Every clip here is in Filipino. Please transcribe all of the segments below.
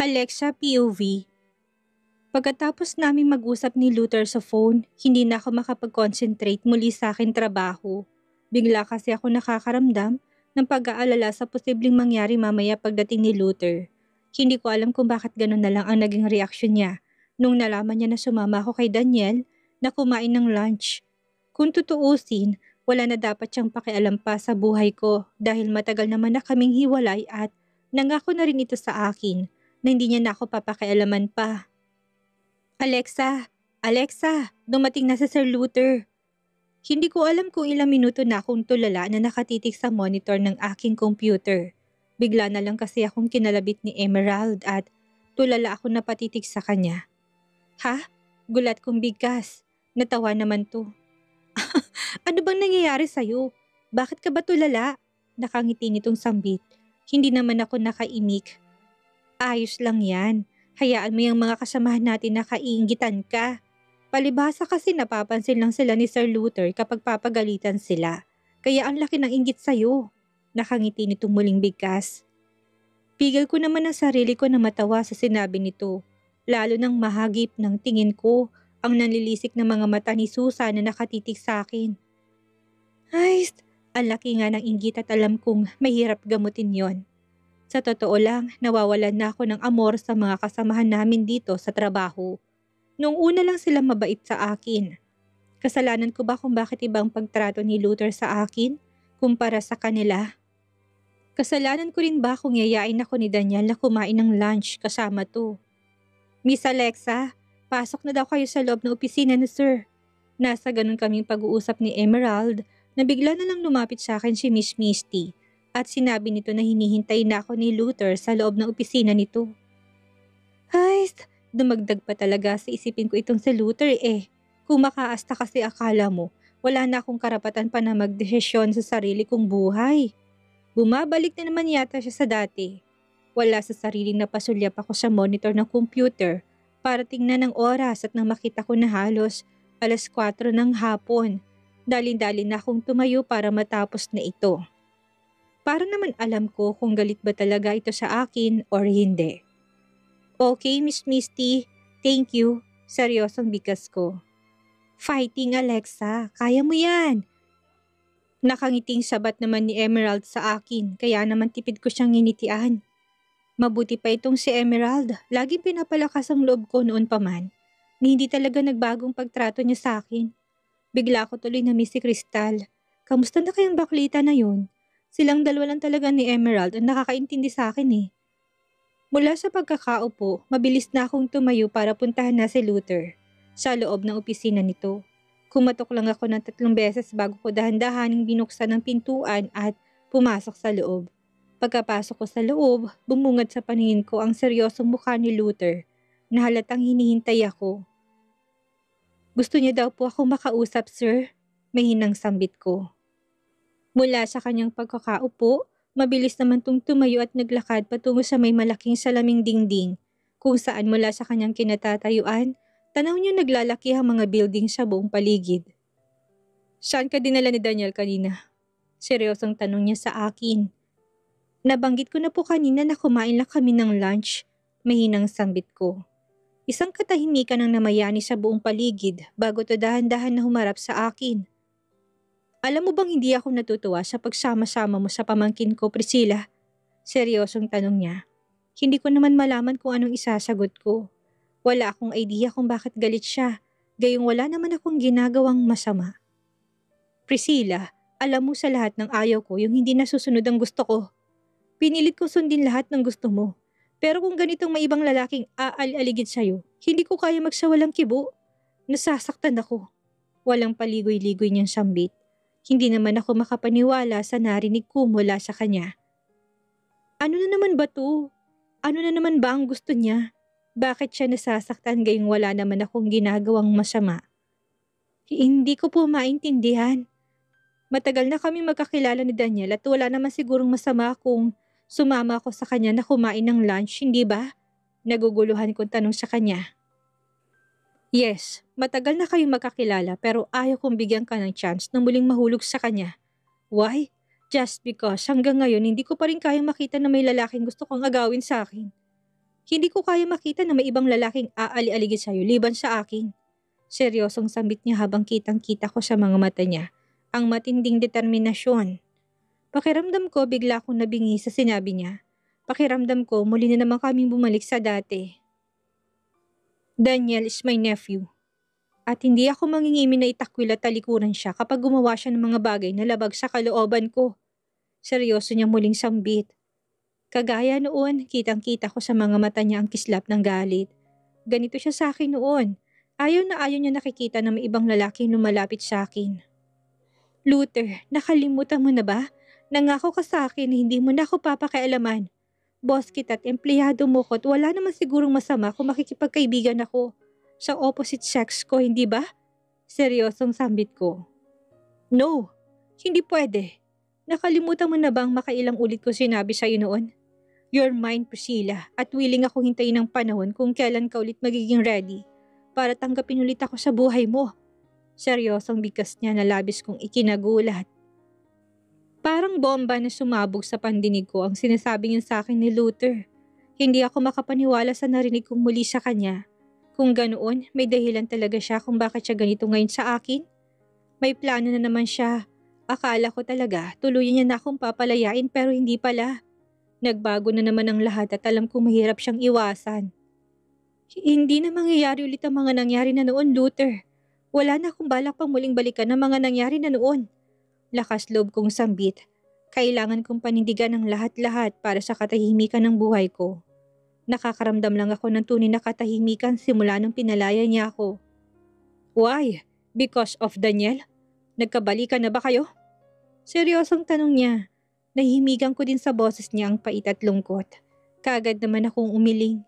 Alexa POV. Pagkatapos naming mag-usap ni Luther sa phone, hindi na ako makapag-concentrate muli sa aking trabaho. Bigla kasi ako nakakaramdam ng pag-aalala sa posibleng mangyari mamaya pagdating ni Luther. Hindi ko alam kung bakit ganun na lang ang naging reaksyon niya nung nalaman niya na sumama ako kay Daniel na kumain ng lunch. Kung tutuusin, wala na dapat siyang pakialam pa sa buhay ko dahil matagal naman na kaming hiwalay at nangako na rin ito sa akin na hindi niya na ako papakialaman pa. Alexa! Alexa! Dumating na si Sir Luther. Hindi ko alam kung ilang minuto na akong tulala na nakatitig sa monitor ng aking computer. Bigla na lang kasi akong kinalabit ni Emerald at tulala ako na patitig sa kanya. Ha? Gulat kong bigkas. Natawa naman to. Ano bang nangyayari sa'yo? Bakit ka ba tulala? Nakangiti nitong sambit. Hindi naman ako nakaimik. Ayos lang yan. Hayaan mo yung mga kasamahan natin na kaiinggitan ka. Palibhasa kasi napapansin lang sila ni Sir Luther kapag papagalitan sila. Kaya ang laki ng inggit sa'yo. Nakangiti nitong muling bigkas. Pigil ko naman ang sarili ko na matawa sa sinabi nito. Lalo nang mahagip ng tingin ko ang nanlilisik na mga mata ni Susan na nakatitig sa akin. Ay, ang laki nga ng inggit at alam kong mahirap gamutin yon. Sa totoo lang, nawawalan na ako ng amor sa mga kasamahan namin dito sa trabaho. Nung una lang sila mabait sa akin. Kasalanan ko ba kung bakit ibang pagtrato ni Luther sa akin kumpara sa kanila? Kasalanan ko rin ba kung yayain ako ni Daniel na kumain ng lunch kasama to? Miss Alexa, pasok na daw kayo sa loob ng opisina ni Sir. Nasa ganun kaming pag-uusap ni Emerald na bigla na lang lumapit sa akin si Miss Misty. At sinabi nito na hinihintay na ako ni Luther sa loob ng opisina nito. Ay, dumagdag pa talaga sa isipin ko itong si Luther eh. Kung makaasta kasi akala mo, wala na akong karapatan pa na magdesisyon sa sarili kong buhay. Bumabalik na naman yata siya sa dati. Wala sa sariling napasulyap ako sa monitor ng computer para tingnan ang oras at nang makita ko na halos 4:00 ng hapon. Dalin-dalin na akong tumayo para matapos na ito. Para naman alam ko kung galit ba talaga ito sa akin or hindi. Okay, Miss Misty. Thank you. Seryosong bigkas ko. Fighting, Alexa. Kaya mo yan. Nakangiting sabat naman ni Emerald sa akin, kaya naman tipid ko siyang nginitian. Mabuti pa itong si Emerald. Laging pinapalakas ang loob ko noon pa man. Ni hindi talaga nagbagong pagtrato niya sa akin. Bigla ko tuloy na miss si Crystal. Kamusta na kayang baklita na yun? Silang dalawa lang talaga ni Emerald ang nakakaintindi sa akin eh. Mula sa pagkakaupo, mabilis na akong tumayo para puntahan na si Luther sa loob ng opisina nito. Kumatok lang ako ng 3 beses bago ko dahan-dahaning binuksan ang pintuan at pumasok sa loob. Pagkapasok ko sa loob, bumungad sa paningin ko ang seryosong mukha ni Luther na halatang hinihintay ako. Gusto niya daw po ako makausap, sir. Mahinang sambit ko. Mula sa kanyang pagkakaupo, mabilis naman tong tumayo at naglakad patungo sa may malaking salaming dingding, kung saan mula sa kanyang kinatatayuan, tanaw niya naglalaki ang mga building sa buong paligid. Saan ka dinala ni Daniel kanina? Seryosong tanong niya sa akin. Nabanggit ko na po kanina na kumain lang kami ng lunch, mahinang sambit ko. Isang katahimikan ang namayani sa buong paligid bago to dahan-dahan na humarap sa akin. Alam mo bang hindi ako natutuwa sa pagsama-sama mo sa pamangkin ko, Priscilla? Seryosong tanong niya. Hindi ko naman malaman kung anong isasagot ko. Wala akong idea kung bakit galit siya, gayong wala naman akong ginagawang masama. Priscilla, alam mo sa lahat ng ayaw ko yung hindi nasusunod ang gusto ko. Pinilit ko sundin lahat ng gusto mo. Pero kung ganitong may ibang lalaking aal-aligid sa'yo, hindi ko kaya magsawalang kibo. Nasasaktan ako. Walang paligoy-ligoy niyang sambit. Hindi naman ako makapaniwala sa narinig ko mula sa kanya. Ano na naman ba to? Ano na naman ba ang gusto niya? Bakit siya nasasaktan gayong wala naman akong ginagawang masama? Hindi ko po maintindihan. Matagal na kami magkakilala ni Daniel at wala naman sigurong masama kung sumama ako sa kanya na kumain ng lunch, hindi ba? Naguguluhan kong tanong sa kanya. Yes, matagal na kayong magkakilala pero ayaw kong bigyan ka ng chance na muling mahulog sa kanya. Why? Just because hanggang ngayon hindi ko pa rin kayang makita na may lalaking gusto kong agawin sa akin. Hindi ko kaya makita na may ibang lalaking aali-aligid sa'yo liban sa akin. Seryosong sambit niya habang kitang-kita ko sa mga mata niya ang matinding determinasyon. Pakiramdam ko bigla akong nabingi sa sinabi niya. Pakiramdam ko muli na naman kaming bumalik sa dati. Daniel is my nephew. At hindi ako mangingimi na itakwil at talikuran siya kapag gumawa siya ng mga bagay na labag sa kalooban ko. Seryoso niya muling sambit. Kagaya noon, kitang-kita ko sa mga mata niya ang kislap ng galit. Ganito siya sa akin noon. Ayaw na ayaw niya nakikita na may ibang lalaki lumalapit sa akin. Luther, nakalimutan mo na ba? Nangako ka sa akin na hindi mo na ako papakialaman. Boss kita at empleyado mo ko at wala naman sigurong masama kung makikipagkaibigan ako. Sa opposite sex ko, hindi ba? Seryosong sambit ko. No, hindi pwede. Nakalimutan mo na bang makailang ulit ko sinabi sa'yo noon? You're mine, Priscilla, at willing akong hintayin ng panahon kung kailan ka ulit magiging ready para tanggapin ulit ako sa buhay mo. Seryosong bigkas niya na labis kong ikinagulat. Parang bomba na sumabog sa pandinig ko ang sinasabi niya sa akin ni Luther. Hindi ako makapaniwala sa narinig kong muli sa kanya. Kung ganoon, may dahilan talaga siya kung bakit siya ganito ngayon sa akin. May plano na naman siya. Akala ko talaga tuluyan niya na akong papalayain pero hindi pala. Nagbago na naman ang lahat at alam kong mahirap siyang iwasan. Hindi na mangyayari ulit ang mga nangyari na noon, Luther. Wala na akong balak pang muling balikan ang mga nangyari na noon. Lakas loob kong sambit. Kailangan kong panindigan ang lahat-lahat para sa katahimikan ng buhay ko. Nakakaramdam lang ako ng tunay na katahimikan simula nung pinalaya niya ako. Why? Because of Daniel? Nagkabalikan na ba kayo? Seryosong tanong niya. Nahihimigan ko din sa boses niya ang pait at lungkot. Kaagad naman akong umiling.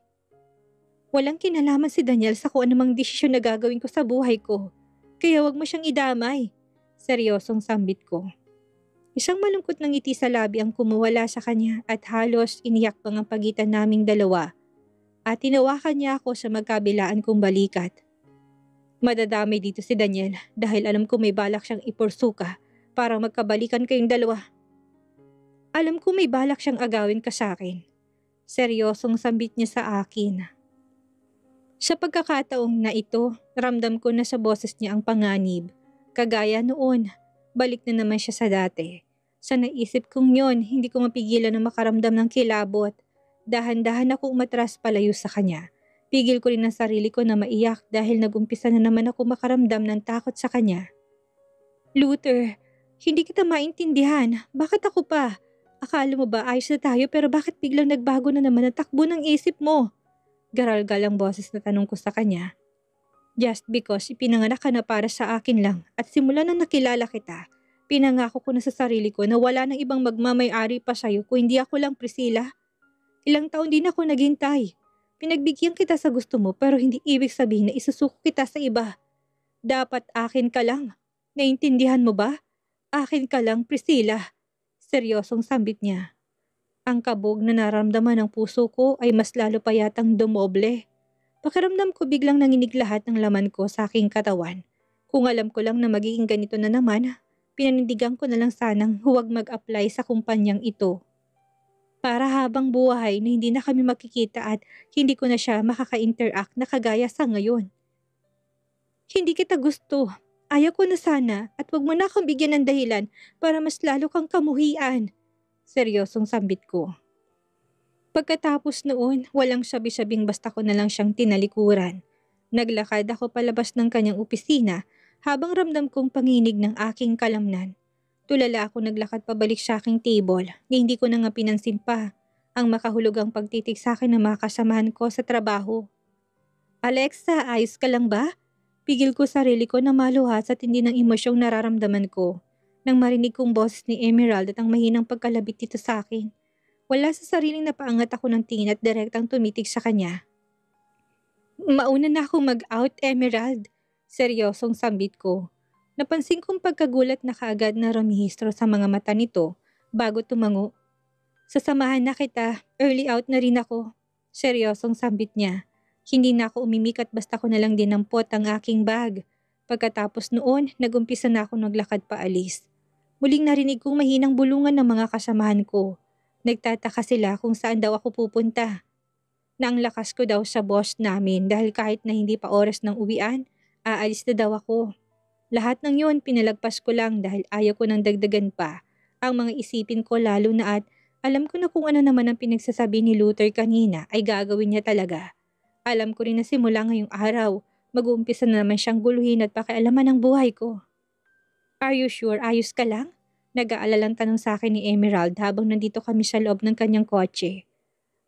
Walang kinalaman si Daniel sa kung anumang desisyon na gagawin ko sa buhay ko. Kaya wag mo siyang idamay. Seryosong sambit ko. Isang malungkot na ngiti sa labi ang kumuwala sa kanya at halos iniyak pang ang pagitan naming dalawa. At tinawakan niya ako sa magkabilaan kong balikat. Madadamay dito si Daniel dahil alam ko may balak siyang ipursuka para magkabalikan kayong dalawa. Alam ko may balak siyang agawin ka sa akin. Seryosong sambit niya sa akin. Sa pagkakataong na ito, ramdam ko na sa boses niya ang panganib. Kagaya noon, balik na naman siya sa dati. Sa naisip kong yon, hindi ko mapigilan na makaramdam ng kilabot. Dahan-dahan ako umatras palayo sa kanya. Pigil ko rin ang sarili ko na maiyak dahil nagumpisa na naman ako makaramdam ng takot sa kanya. Luther, hindi kita maintindihan. Bakit ako pa? Akala mo ba ayos na tayo pero bakit biglang nagbago na naman ang takbo ng isip mo? Garalgal ang boses na tanong ko sa kanya. Just because ipinanganak ka na para sa akin lang at simula na nakilala kita, pinangako ko na sa sarili ko na wala nang ibang magmamay-ari pa sa'yo kung hindi ako lang, Priscilla. Ilang taon din ako naghintay. Pinagbigyan kita sa gusto mo pero hindi ibig sabihin na isusuko kita sa iba. Dapat akin ka lang. Naintindihan mo ba? Akin ka lang, Priscilla. Seryosong sambit niya. Ang kabog na naramdaman ng puso ko ay mas lalo pa yatang dumoble. Pakiramdam ko biglang nanginig lahat ng laman ko sa aking katawan. Kung alam ko lang na magiging ganito na naman, pinanindigan ko na lang sanang huwag mag-apply sa kumpanyang ito. Para habang buhay na hindi na kami makikita at hindi ko na siya makaka-interact na kagaya sa ngayon. Hindi kita gusto. Ayaw ko na sana at wag mo na akong bigyan ng dahilan para mas lalo kang kamuhian. Seryosong sambit ko. Pagkatapos noon, walang sabi-sabing basta ko na lang siyang tinalikuran. Naglakad ako palabas ng kanyang opisina habang ramdam kong panginig ng aking kalamnan. Tulala ako naglakad pabalik sa aking table na hindi ko na nga pinansin pa ang makahulugang pagtitig sa akin ng mga kasamahan ko sa trabaho. Alexa, ayos ka lang ba? Pigil ko sarili ko na maluha sa tindi ng emosyong nararamdaman ko nang marinig kong boses ni Emerald at ang mahinang pagkalabit dito sa akin. Wala sa sariling napaangat ako ng tingin at direktang tumitig sa kanya. Mauna na ako mag-out, Emerald. Seryosong sambit ko. Napansin kong pagkagulat na kaagad na rumihistro sa mga mata nito bago tumango. Sasamahan na kita, early out na rin ako. Seryosong sambit niya. Hindi na ako umimik at basta ko na lang dinampot ang aking bag. Pagkatapos noon, nagumpisa na ako naglakad paalis. Muling narinig kong mahinang bulungan ng mga kasamahan ko. Nagtataka sila kung saan daw ako pupunta. na ang lakas ko daw sa boss namin dahil kahit na hindi pa oras ng uwian, aalis na daw ako. Lahat ng yun pinalagpas ko lang dahil ayaw ko nang dagdagan pa ang mga isipin ko lalo na at alam ko na kung ano naman ang pinagsasabi ni Luther kanina ay gagawin niya talaga. Alam ko rin na simula ngayong araw, mag-uumpisa na naman siyang guluhin at pakialaman ang buhay ko. Are you sure? Ayos ka lang? Nag-aalalang tanong sa akin ni Emerald habang nandito kami sa loob ng kanyang kotse.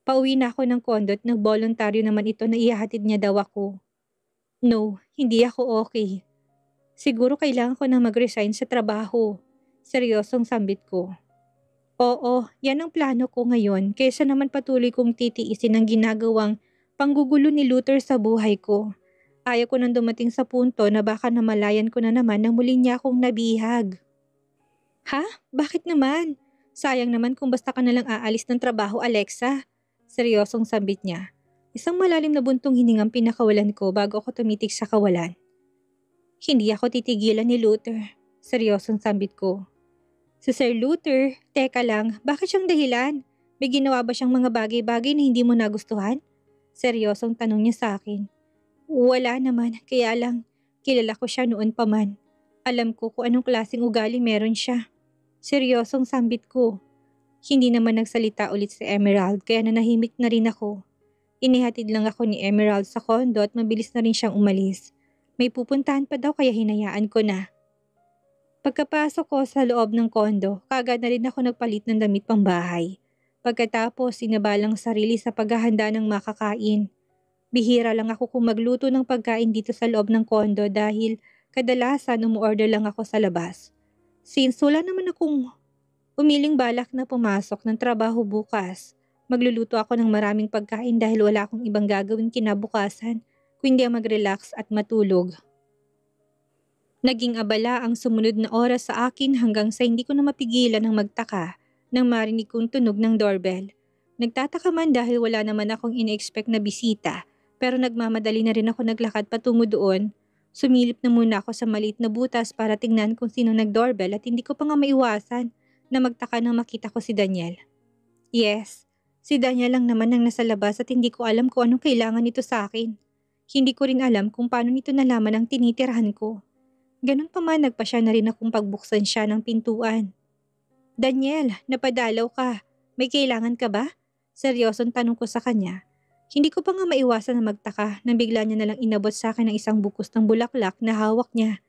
Pauwi na ako ng kondo at nagboluntaryo naman ito na ihahatid niya daw ako. No, hindi ako okay. Siguro kailangan ko na mag-resign sa trabaho. Seryosong sambit ko. Oo, yan ang plano ko ngayon kaysa naman patuloy kong titiisin ang ginagawang panggugulo ni Luther sa buhay ko. Ayaw ko nang dumating sa punto na baka namalayan ko na naman nang muli niya akong nabihag. Ha? Bakit naman? Sayang naman kung basta ka nalang aalis ng trabaho, Alexa. Seryosong sambit niya. Isang malalim na buntong hiningang pinakawalan ko bago ako tumitig sa kawalan. Hindi ako titigilan ni Luther. Seryosong sambit ko. Si Sir Luther, teka lang, bakit siyang dahilan? May ginawa ba siyang mga bagay-bagay na hindi mo nagustuhan? Seryosong tanong niya sa akin. Wala naman, kaya lang, kilala ko siya noon pa man. Alam ko kung anong klaseng ugali meron siya. Seryosong sambit ko. Hindi naman nagsalita ulit si Emerald kaya nanahimik na rin ako. Inihatid lang ako ni Emerald sa kondo at mabilis na rin siyang umalis. May pupuntahan pa daw kaya hinayaan ko na. Pagkapasok ko sa loob ng kondo, kaagad na rin ako nagpalit ng damit pambahay. Pagkatapos, sinabalang sarili sa paghahanda ng makakain. Bihira lang ako kung magluto ng pagkain dito sa loob ng kondo dahil kadalasan umuorder lang ako sa labas. Since wala naman akong umiling balak na pumasok ng trabaho bukas, magluluto ako ng maraming pagkain dahil wala akong ibang gagawin kinabukasan kundi ang mag-relax at matulog. Naging abala ang sumunod na oras sa akin hanggang sa hindi ko na mapigilan ng magtaka nang marinig kong tunog ng doorbell. Nagtataka man dahil wala naman akong ine-expect na bisita pero nagmamadali na rin ako naglakad patungo doon. Sumilip na muna ako sa maliit na butas para tingnan kung sino nag-doorbell at hindi ko pa nga maiwasan na magtaka nang makita ko si Daniel. Yes, si Daniel lang naman ang nasa labas at hindi ko alam kung anong kailangan nito sa akin. Hindi ko rin alam kung paano nito nalaman ang tinitirahan ko. Ganun pa man nagpasya na rin akong pagbuksan siya ng pintuan. Daniel, napadalaw ka. May kailangan ka ba? Seryosong tanong ko sa kanya. Hindi ko pa nga maiwasan na magtaka nang bigla niya nalang inabot sa akin ng isang bukus ng bulaklak na hawak niya.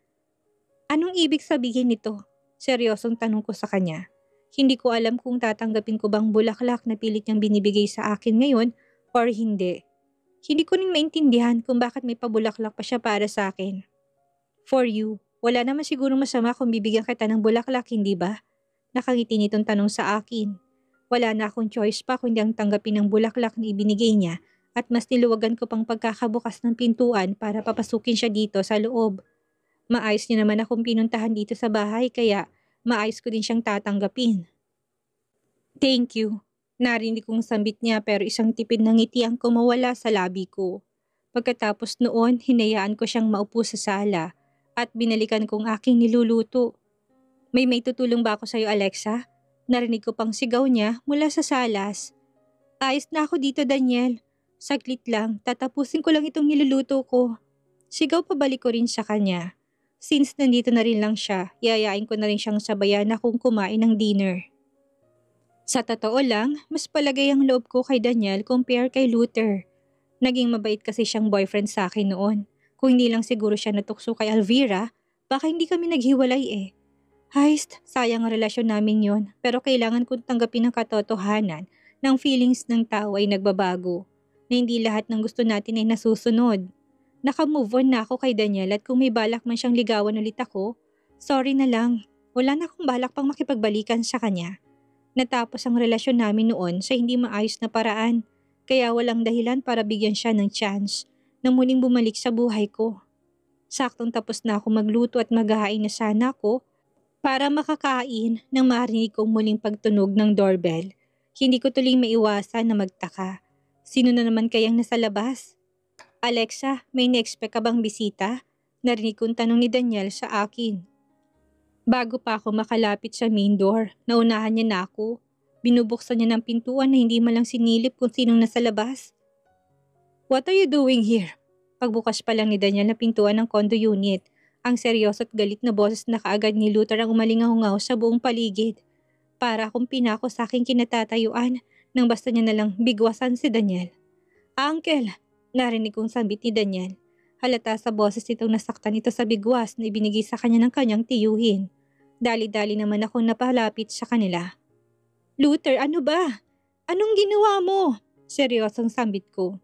Anong ibig sabihin nito? Seryosong tanong ko sa kanya. Hindi ko alam kung tatanggapin ko bang bulaklak na pilit niyang binibigay sa akin ngayon or hindi. Hindi ko rin maintindihan kung bakit may pabulaklak pa siya para sa akin. For you, wala naman sigurong masama kung bibigyan kita ng bulaklak, hindi ba? Nakangiti nitong tanong sa akin. Wala na akong choice pa kundi ang tanggapin ng bulaklak na ibinigay niya at mas niluwagan ko pang pagkakabukas ng pintuan para papasukin siya dito sa loob. Maayos niya naman akong pinuntahan dito sa bahay kaya maayos ko din siyang tatanggapin. Thank you. Narinig kong sambit niya pero isang tipid ng ngiti ang kumawala sa labi ko. Pagkatapos noon, hinayaan ko siyang maupo sa sala at binalikan kong aking niluluto. May tutulong ba ako sa'yo, Alexa? Narinig ko pang sigaw niya mula sa salas. Ayos na ako dito, Daniel. Saglit lang, tatapusin ko lang itong niluluto ko. Sigaw pabalik ko rin sa kanya. Since nandito na rin lang siya, yayain ko na rin siyang sabayan na kung kumain ng dinner. Sa totoo lang, mas palagay ang loob ko kay Daniel compare kay Luther. Naging mabait kasi siyang boyfriend sa akin noon. Kung hindi lang siguro siya natukso kay Alvira, baka hindi kami naghiwalay eh. Heist, sayang ang relasyon namin yon, pero kailangan kong tanggapin ang katotohanan ng feelings ng tao ay nagbabago, na hindi lahat ng gusto natin ay nasusunod. Naka-move on na ako kay Daniel at kung may balak man siyang ligawan ulit ako, sorry na lang, wala na akong balak pang makipagbalikan sa kanya. Natapos ang relasyon namin noon sa hindi maayos na paraan, kaya walang dahilan para bigyan siya ng chance na muling bumalik sa buhay ko. Saktong tapos na ako magluto at maghahain na sana ako para makakain nang marinig kong muling pagtunog ng doorbell. Hindi ko tuloy maiwasan na magtaka. Sino na naman kayang nasa labas? Alexa, may na-expect ka bang bisita? Narinig kong tanong ni Daniel sa akin. Bago pa ako makalapit sa main door, naunahan niya na ako. Binubuksan niya ng pintuan na hindi malang sinilip kung sinong nasa labas. What are you doing here? Pagbukas pa lang ni Daniel na pintuan ng condo unit, ang seryoso at galit na boses na kaagad ni Luther ang umalingaw sa buong paligid. Para akong pinako sa aking kinatatayuan nang basta niya nalang bigwasan si Daniel. Uncle! Narinig kong sambit ni Daniel. Halata sa boses nitong nasaktan ito sa bigwas na ibinigay sa kanya ng kanyang tiyuhin. Dali-dali naman akong napalapit sa kanila. Luther, ano ba? Anong ginawa mo? Seryosong sambit ko.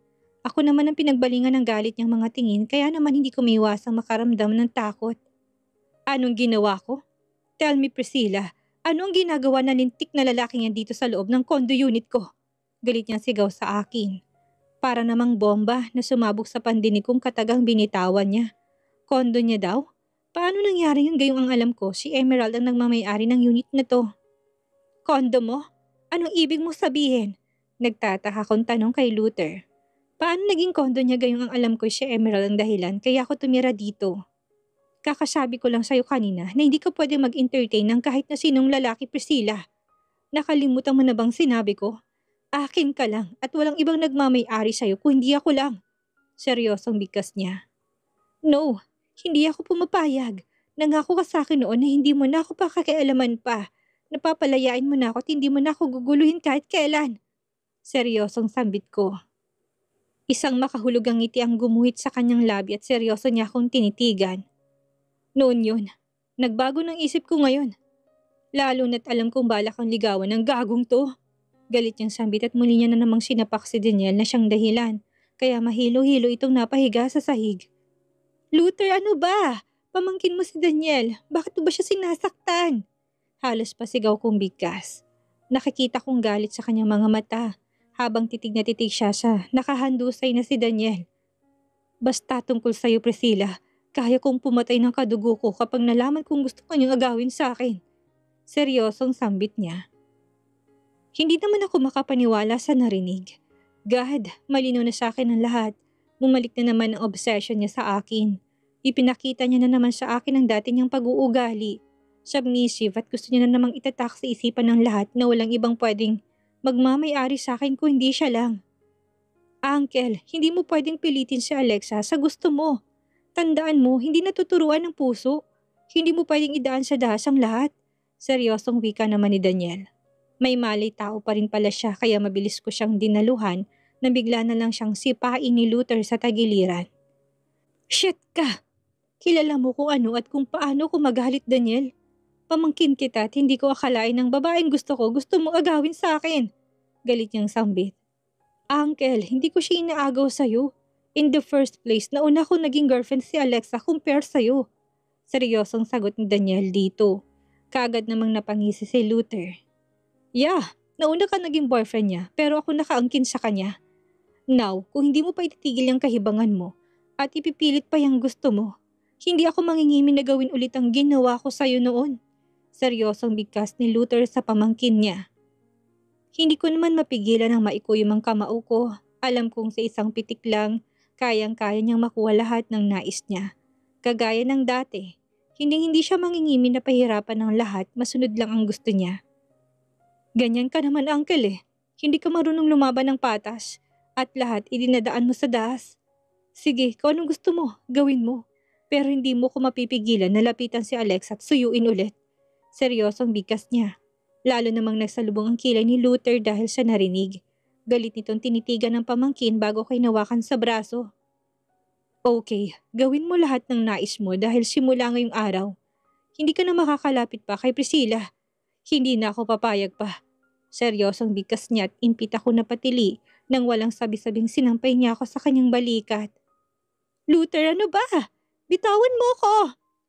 Ako naman ang pinagbalingan ng galit niyang mga tingin kaya naman hindi ko maiwasang makaramdam ng takot. Anong ginawa ko? Tell me Priscilla, ano ang ginagawa ng lintik na lalaking yan dito sa loob ng condo unit ko? Galit niyang sigaw sa akin. Para namang bomba na sumabog sa pandinig kong katagang binitawan niya. Condo niya daw? Paano nangyari yun gayong ang alam ko si Emerald ang nagmamayari ng unit na to? Condo mo? Anong ibig mo sabihin? Nagtataka kong tanong kay Luther. Paano naging condo niya gayong ang alam ko si Emerald ang dahilan kaya ako tumira dito? Kakasabi ko lang sa'yo kanina na hindi ka pwede mag-entertain ng kahit na sinong lalaki, Priscilla. Nakalimutan mo na bang sinabi ko? Akin ka lang at walang ibang nagmamay-ari sa'yo kung hindi ako lang. Seryosong bigkas niya. No, hindi ako pumapayag. Nangako ka sa akin noon na hindi mo na ako pakikialaman pa. Napapalayain mo na ako at hindi mo na ako guguluhin kahit kailan. Seryosong sambit ko. Isang makahulugang ngiti ang gumuhit sa kanyang labi at seryoso niya akong tinitigan. Noon yun, nagbago ng isip ko ngayon. Lalo na't alam kong balak ang ligawan ng gagong to. Galit niyang sambit at muli niya na namang sinapak si Daniel na siyang dahilan, kaya mahilo-hilo itong napahiga sa sahig. Luther, ano ba? Pamangkin mo si Daniel, bakit ba siya sinasaktan? Halos pasigaw kong bigkas. Nakikita kong galit sa kanyang mga mata. Habang titig na titig siya sa nakahandusay na si Daniel. Basta tungkol sa'yo, Priscilla, kaya kong pumatay ng kadugo ko kapag nalaman kong gusto kanyang agawin sa akin. Seryosong sambit niya. Hindi naman ako makapaniwala sa narinig. God, malinaw na sa akin ang lahat. Bumalik na naman ang obsession niya sa akin. Ipinakita niya na naman sa akin ang dati niyang pag-uugali. Submissive at gusto niya na namang itatak sa isipan ng lahat na walang ibang pwedeng magmamay-ari sa akin kung hindi siya lang. Uncle, hindi mo pwedeng pilitin si Alexa sa gusto mo. Tandaan mo, hindi natuturuan ng puso. Hindi mo pwedeng idaan sa dahas ang lahat. Seryosong wika naman ni Daniel. May malay tao pa rin pala siya kaya mabilis ko siyang dinaluhan na bigla na lang siyang sipain ni Luther sa tagiliran. Shit ka! Kilala mo kung ano at kung paano ko magalit, Daniel. Pamangkin kita at hindi ko akalain ng babaeng gusto mo agawin sa akin. Galit niyang sambit. Uncle, hindi ko siya inaagaw sa'yo. In the first place, nauna ko naging girlfriend si Alexa compare sa'yo. Seryosong sagot ni Daniel dito. Kaagad namang napangisi si Luther. Yeah, nauna ka naging boyfriend niya pero ako nakaangkin sa kanya. Now, kung hindi mo pa ititigil yung kahibangan mo at ipipilit pa yung gusto mo, hindi ako mangingimi na gawin ulit ang ginawa ko sa'yo noon. Seryosong bigkas ni Luther sa pamangkin niya. Hindi ko naman mapigilan ang maikuyom ang kamao ko. Alam kong sa isang pitik lang, kayang-kaya niyang makuha lahat ng nais niya. Kagaya ng dati, hindi siya mangingimi na pahirapan ng lahat, masunod lang ang gusto niya. Ganyan ka naman, uncle eh. Hindi ka marunong lumaban ng patas at lahat idinadaan mo sa dahas. Sige, kung anong gusto mo, gawin mo. Pero hindi mo ko mapipigilan na lapitan si Alex at suyuin ulit. Seryosong bigkas niya. Lalo namang nagsalubong ang kilay ni Luther dahil sa narinig. Galit nitong tinitigan ng pamangkin bago kay nawakan sa braso. Okay, gawin mo lahat ng nais mo dahil simula ngayong araw. Hindi ka na makakalapit pa kay Priscilla. Hindi na ako papayag pa. Seryosong bigkas niya at impit ako na patili nang walang sabi-sabing sinampay niya ako sa kanyang balikat. Luther, ano ba? Bitawan mo ko!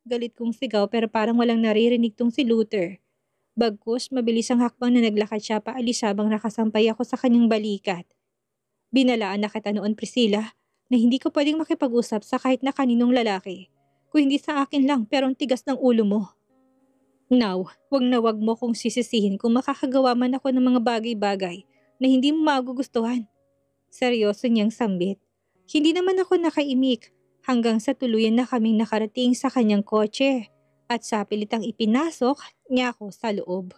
Galit kong sigaw pero parang walang naririnig tong si Luther. Bagkus, mabilis ang hakbang na naglakad siya paalis habang nakasampay ako sa kanyang balikat. Binalaan na kita noon, Priscilla, na hindi ko pwedeng makipag-usap sa kahit na kaninong lalaki. Kung hindi sa akin lang pero ang tigas ng ulo mo. Now, wag na wag mo kong sisisihin kung makakagawa man ako ng mga bagay-bagay na hindi mo magugustuhan. Seryoso niyang sambit. Hindi naman ako nakaimik hanggang sa tuluyan na kaming nakarating sa kanyang kotse at sa pilitang ipinasok niya ako sa loob.